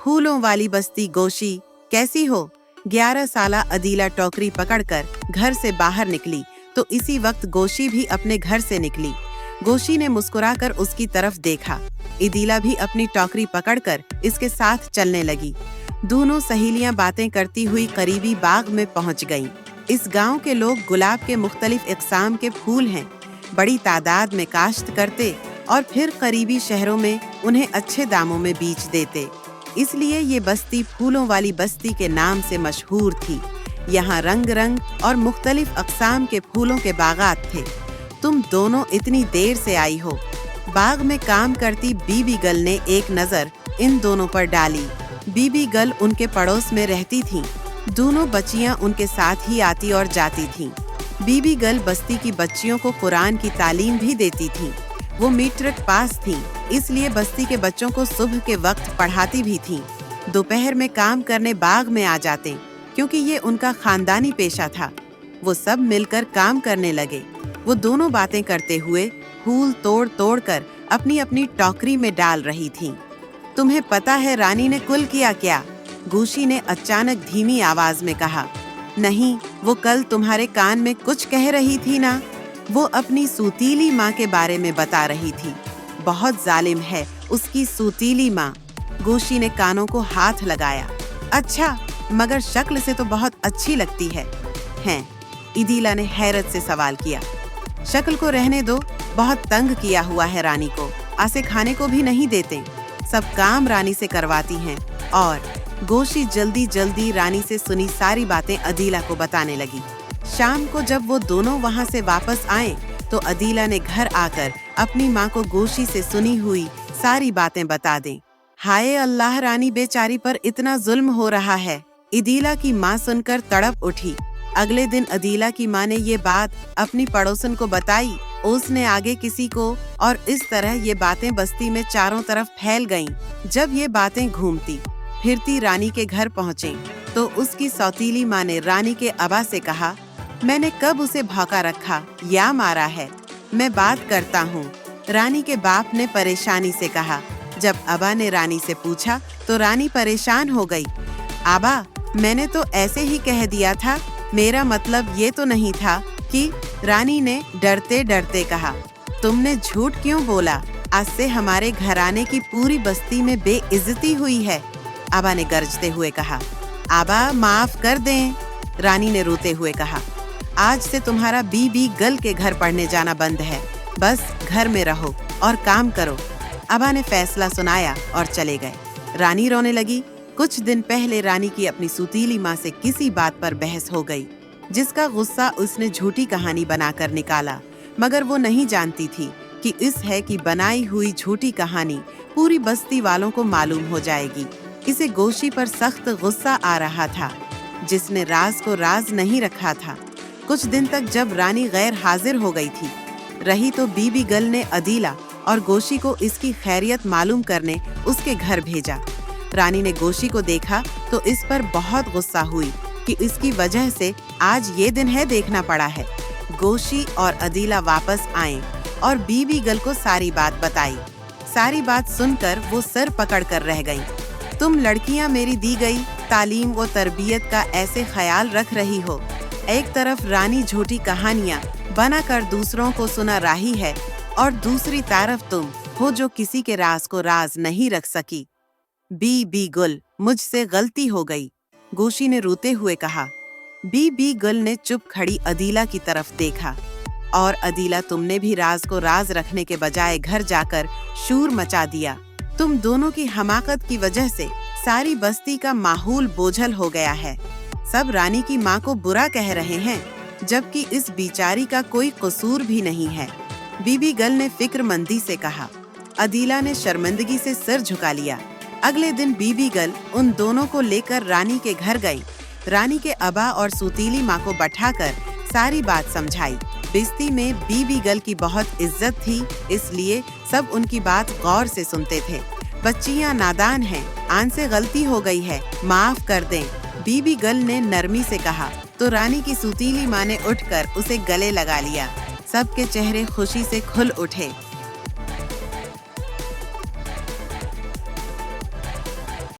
फूलों वाली बस्ती गोशी, कैसी हो? 11 साला अदीला टोकरी पकड़कर घर से बाहर निकली तो इसी वक्त गोशी भी अपने घर से निकली। गोशी ने मुस्कुराकर उसकी तरफ देखा। अदीला भी अपनी टोकरी पकड़कर इसके साथ चलने लगी। दोनों सहेलियां बातें करती हुई करीबी बाग में पहुंच गईं। इस गांव के लोग गुलाब के मुख्तलिफ इक़साम के फूल हैं, बड़ी तादाद में काश्त करते और फिर करीबी शहरों में उन्हें अच्छे दामों में बेच देते। इसलिए ये बस्ती फूलों वाली बस्ती के नाम से मशहूर थी। यहाँ रंग रंग और मुख्तलिफ अक़साम के फूलों के बागात थे। तुम दोनों इतनी देर से आई हो। बाग में काम करती बीबी गल ने एक नज़र इन दोनों पर डाली। बीबी गल उनके पड़ोस में रहती थीं। दोनों बच्चियां उनके साथ ही आती और जाती थीं। बीबी गल बस्ती की बच्चियों को कुरान की तालीम भी देती थीं। वो मीट्रिक पास थीं, इसलिए बस्ती के बच्चों को सुबह के वक्त पढ़ाती भी थीं। दोपहर में काम करने बाग में आ जाते, क्योंकि ये उनका खानदानी पेशा था। वो सब मिलकर काम करने लगे। वो दोनों बातें करते हुए फूल तोड़ तोड़ कर अपनी अपनी टोकरी में डाल रही थीं। तुम्हें पता है रानी ने कुल किया क्या? गोशी ने अचानक धीमी आवाज में कहा। नहीं, वो कल तुम्हारे कान में कुछ कह रही थी ना? वो अपनी सूतीली माँ के बारे में बता रही थी। बहुत जालिम है उसकी सूतीली माँ। गोशी ने कानों को हाथ लगाया। अच्छा, मगर शक्ल से तो बहुत अच्छी लगती है। हैं? अदीला ने हैरत से सवाल किया। शक्ल को रहने दो, बहुत तंग किया हुआ है रानी को। आसे खाने को भी नहीं देते। सब काम रानी से करवाती हैं। और गोशी जल्दी जल्दी रानी से सुनी सारी बातें अदीला को बताने लगी। शाम को जब वो दोनों वहाँ से वापस आए तो अदीला ने घर आकर अपनी माँ को गोशी से सुनी हुई सारी बातें बता दें। हाय अल्लाह, रानी बेचारी पर इतना जुल्म हो रहा है। अदीला की माँ सुनकर तड़प उठी। अगले दिन अदीला की माँ ने ये बात अपनी पड़ोसन को बताई। उसने आगे किसी को, और इस तरह ये बातें बस्ती में चारों तरफ फैल गईं। जब ये बातें घूमती फिरती रानी के घर पहुँचे तो उसकी सौतीली माँ ने रानी के अबा से कहा, मैंने कब उसे भौंका रखा या मारा है? मैं बात करता हूँ। रानी के बाप ने परेशानी से कहा। जब अबा ने रानी से पूछा तो रानी परेशान हो गई। आबा, मैंने तो ऐसे ही कह दिया था, मेरा मतलब ये तो नहीं था कि। रानी ने डरते डरते कहा, तुमने झूठ क्यों बोला? आज से हमारे घराने की पूरी बस्ती में बेइज्जती हुई है। आबा ने गरजते हुए कहा। आबा, माफ कर दें। रानी ने रोते हुए कहा, आज से तुम्हारा बीबी गल के घर पढ़ने जाना बंद है। बस घर में रहो और काम करो। आबा ने फैसला सुनाया और चले गए। रानी रोने लगी। कुछ दिन पहले रानी की अपनी सूतीली माँ से किसी बात पर बहस हो गई, जिसका गुस्सा उसने झूठी कहानी बनाकर निकाला। मगर वो नहीं जानती थी कि इस है कि बनाई हुई झूठी कहानी पूरी बस्ती वालों को मालूम हो जाएगी। इसे गोशी पर सख्त गुस्सा आ रहा था, जिसने राज को राज नहीं रखा था। कुछ दिन तक जब रानी गैर हाजिर हो गई थी, रही तो बीबी गल ने अदीला और गोशी को इसकी खैरियत मालूम करने उसके घर भेजा। रानी ने गोशी को देखा तो इस पर बहुत गुस्सा हुई कि इसकी वजह से आज ये दिन है देखना पड़ा है। गोशी और अदीला वापस आए और बीबी गल को सारी बात बताई। सारी बात सुनकर वो सर पकड़ कर रह गईं। तुम लड़कियां मेरी दी गई तालीम व तरबियत का ऐसे ख्याल रख रही हो। एक तरफ रानी झूठी कहानियां बनाकर दूसरों को सुना रही है और दूसरी तरफ तुम हो जो किसी के राज को राज नहीं रख सकी। बीबी गुल, मुझसे गलती हो गई, गोशी ने रोते हुए कहा। बीबी गुल ने चुप खड़ी अदीला की तरफ देखा। और अदीला, तुमने भी राज को राज रखने के बजाय घर जाकर शूर मचा दिया। तुम दोनों की हमाकत की वजह से सारी बस्ती का माहौल बोझल हो गया है। सब रानी की माँ को बुरा कह रहे हैं, जबकि इस बेचारी का कोई कसूर भी नहीं है। बीबी गल ने फिक्रमंदी से कहा। अदीला ने शर्मिंदगी से सिर झुका लिया। अगले दिन बीबी गल उन दोनों को लेकर रानी के घर गई। रानी के अबा और सूतीली माँ को बैठाकर सारी बात समझाई। बस्ती में बीबी गल की बहुत इज्जत थी, इसलिए सब उनकी बात गौर से सुनते थे। बच्चियां नादान हैं, आन से गलती हो गई है, माफ कर दें, बीबी गल ने नरमी से कहा। तो रानी की सूतीली माँ ने उठकर उसे गले लगा लिया। सबके चेहरे खुशी से खुल उठे।